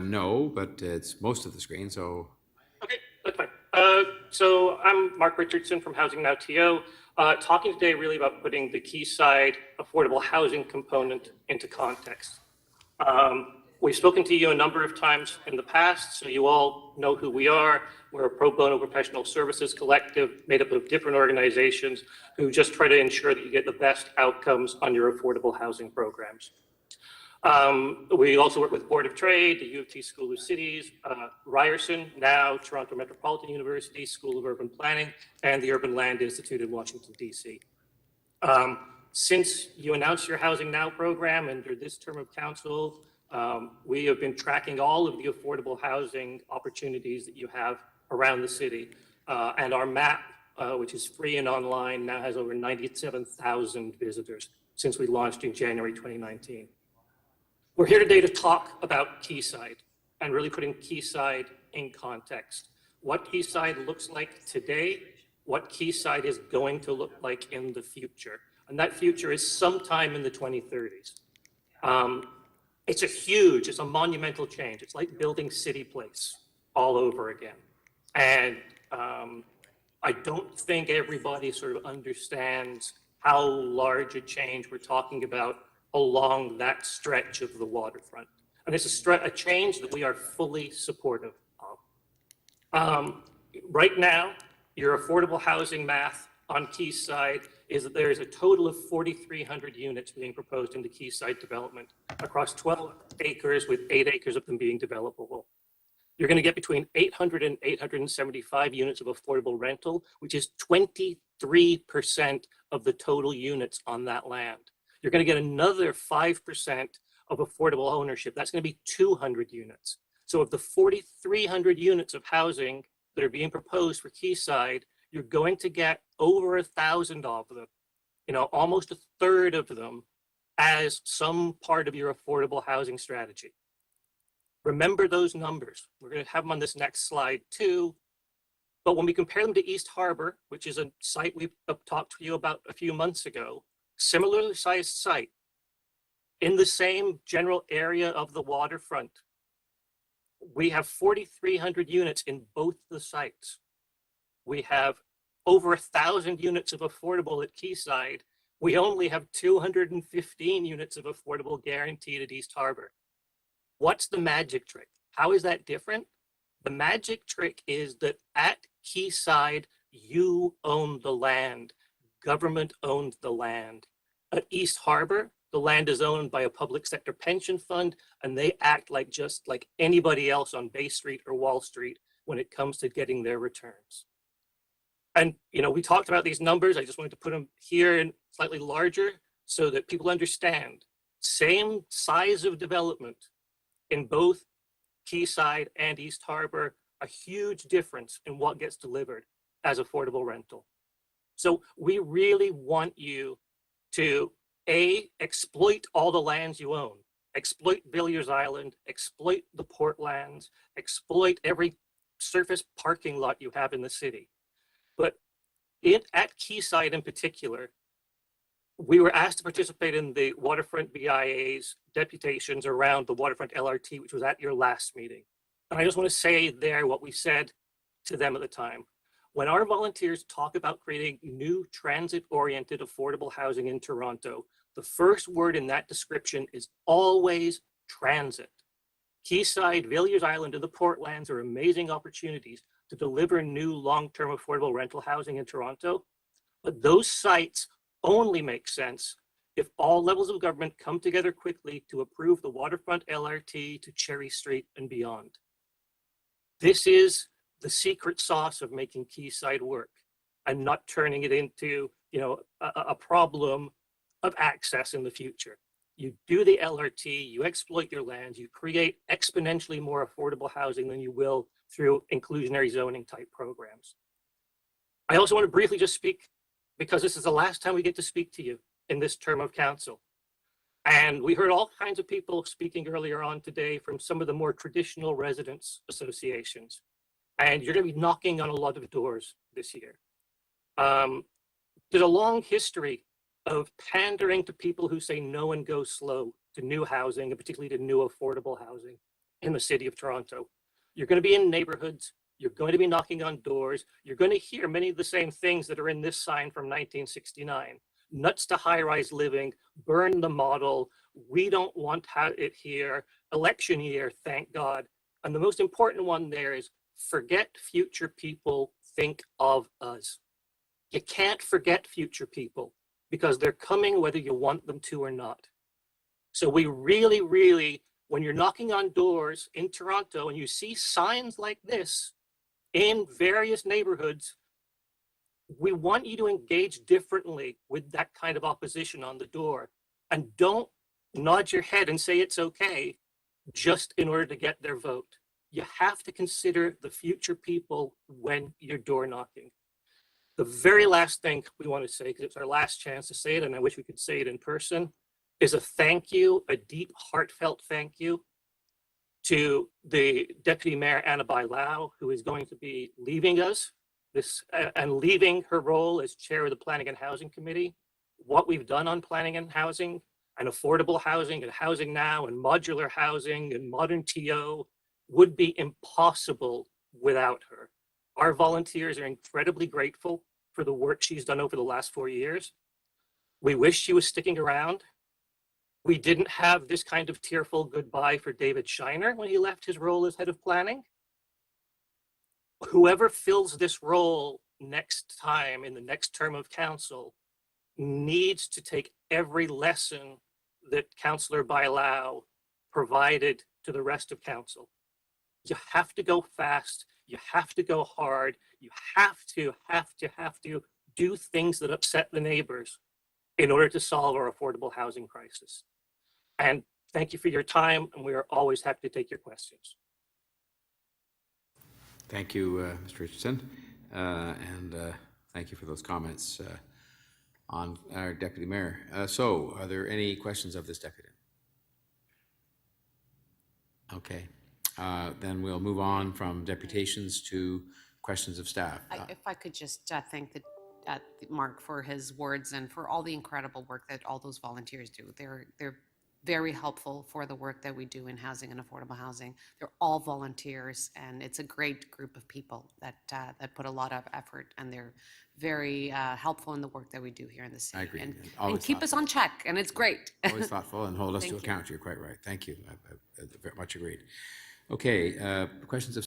No, but it's most of the screen, so. Okay, that's fine. So I'm Mark Richardson from Housing Now TO, talking today really about putting the Quayside affordable housing component into context. We've spoken to you a number of times in the past, so you all know who we are. We're a pro bono professional services collective made up of different organizations who just try to ensure that you get the best outcomes on your affordable housing programs. We also work with Board of Trade, the U of T School of Cities, Ryerson, now Toronto Metropolitan University School of Urban Planning, and the Urban Land Institute in Washington, D.C. Since you announced your Housing Now program under this term of council, we have been tracking all of the affordable housing opportunities that you have around the city. And our map, which is free and online, now has over 97,000 visitors since we launched in January 2019. We're here today to talk about Quayside and really putting Quayside in context. What Quayside looks like today, what Quayside is going to look like in the future. And that future is sometime in the 2030s. It's a monumental change. It's like building City Place all over again. And I don't think everybody sort of understands how large a change we're talking about along that stretch of the waterfront. And it's a change that we are fully supportive of. Right now, your affordable housing math on Quayside is that there is a total of 4,300 units being proposed in the Quayside development across 12 acres, with 8 acres of them being developable. You're going to get between 800 and 875 units of affordable rental, which is 23% of the total units on that land. You're going to get another 5% of affordable ownership. That's going to be 200 units. So of the 4,300 units of housing that are being proposed for Quayside, you're going to get over 1,000 of them, almost a third of them, as some part of your affordable housing strategy. Remember those numbers. We're going to have them on this next slide too. But when we compare them to East Harbor, which is a site we talked to you about a few months ago, similarly sized site in the same general area of the waterfront, we have 4,300 units in both the sites. We have over 1,000 units of affordable at Quayside. We only have 215 units of affordable guaranteed at East Harbor. What's the magic trick? How is that different? The magic trick is that at Quayside, you own the land. Government owns the land. At East Harbor, the land is owned by a public sector pension fund, and they act just like anybody else on Bay Street or Wall Street when it comes to getting their returns. And, we talked about these numbers. I just wanted to put them here and slightly larger so that people understand. Same size of development in both Quayside and East Harbor, a huge difference in what gets delivered as affordable rental. So we really want you to exploit all the lands you own, exploit Villiers Island, exploit the Portlands, exploit every surface parking lot you have in the city. But at Quayside in particular, we were asked to participate in the Waterfront BIA's deputations around the Waterfront LRT, which was at your last meeting. And I just want to say there what we said to them at the time. When our volunteers talk about creating new transit-oriented affordable housing in Toronto, the first word in that description is always transit. Quayside, Villiers Island, and the Portlands are amazing opportunities to deliver new long-term affordable rental housing in Toronto. But those sites only make sense if all levels of government come together quickly to approve the Waterfront LRT to Cherry Street and beyond. This is the secret sauce of making Quayside work and not turning it into, a problem of access in the future. You do the LRT, you exploit your lands, you create exponentially more affordable housing than you will through inclusionary zoning type programs. I also want to briefly just speak, because this is the last time we get to speak to you in this term of council. And we heard all kinds of people speaking earlier on today from some of the more traditional residents associations. And you're going to be knocking on a lot of doors this year. There's a long history of pandering to people who say no and go slow to new housing, and particularly to new affordable housing. in the city of Toronto. You're going to be in neighborhoods. You're going to be knocking on doors. You're going to hear many of the same things that are in this sign from 1969. Nuts to high-rise living, burn the model. We don't want it here. Election year, thank God. And the most important one there is forget future people, think of us. You can't forget future people because they're coming whether you want them to or not. So we really, really, when you're knocking on doors in Toronto and you see signs like this in various neighborhoods, we want you to engage differently with that kind of opposition on the door. And don't nod your head and say it's okay just in order to get their vote. You have to consider the future people when you're door knocking. The very last thing we want to say, because it's our last chance to say it, and I wish we could say it in person, is a thank you, a deep, heartfelt thank you to the Deputy Mayor Anna Lau, who is going to be leaving us and leaving her role as chair of the Planning and Housing Committee. What we've done on planning and housing and affordable housing and housing now and modular housing and modern TO would be impossible without her. Our volunteers are incredibly grateful for the work she's done over the last 4 years. We wish she was sticking around. We didn't have this kind of tearful goodbye for David Shiner when he left his role as head of planning. Whoever fills this role next time in the next term of council needs to take every lesson that Councillor Bailau provided to the rest of council. You have to go fast. You have to go hard. You have to do things that upset the neighbors in order to solve our affordable housing crisis. And thank you for your time, and we are always happy to take your questions. Thank you, Mr. Richardson, and thank you for those comments on our Deputy Mayor. So, are there any questions of this Deputy? Okay, then we'll move on from deputations to questions of staff. If I could just thank Mark for his words and for all the incredible work that all those volunteers do. They're very helpful for the work that we do in housing and affordable housing. They're all volunteers, and it's a great group of people that put a lot of effort, and they're very helpful in the work that we do here in the city. I agree. And keep us on check, and it's great. Always thoughtful and hold us to account. You're quite right. Thank you. I very much agreed. Okay, questions of